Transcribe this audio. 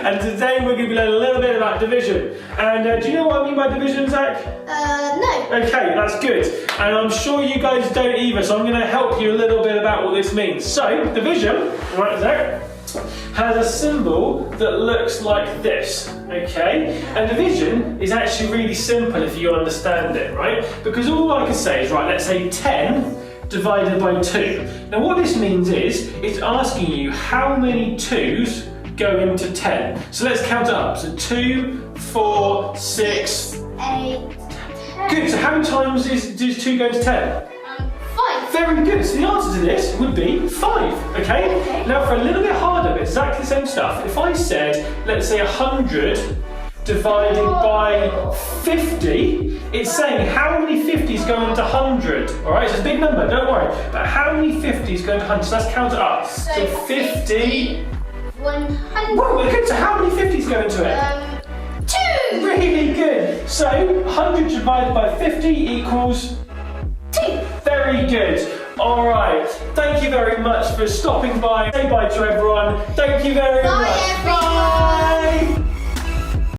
And today we're going to be learning a little bit about division. And do you know what I mean by division, Zach? No. Okay, that's good. And I'm sure you guys don't either, so I'm going to help you a little bit about what this means. So, division, right, Zach, has a symbol that looks like this, okay? And division is actually really simple if you understand it, right? Because all I can say is, right, let's say 10 divided by 2. Now what this means is, it's asking you how many 2's go into 10. So let's count it up. So 2, 4, 6, 8, 10. Good, so how many times does 2 go into 10? 5. Very good, so the answer to this would be 5, okay? Now for a little bit harder, but exactly the same stuff, if I said, let's say 100 divided by 50, it's saying how many 50s go into 100, alright? So it's a big number, don't worry, but how many 50s go into 100? So let's count it up. So 50, 100. Whoa, okay, so how many 50s go into it? 2. Really good. So 100 divided by 50 equals 2. Very good. All right. Thank you very much for stopping by. Say bye to everyone. Thank you very much. Bye, everyone. Bye.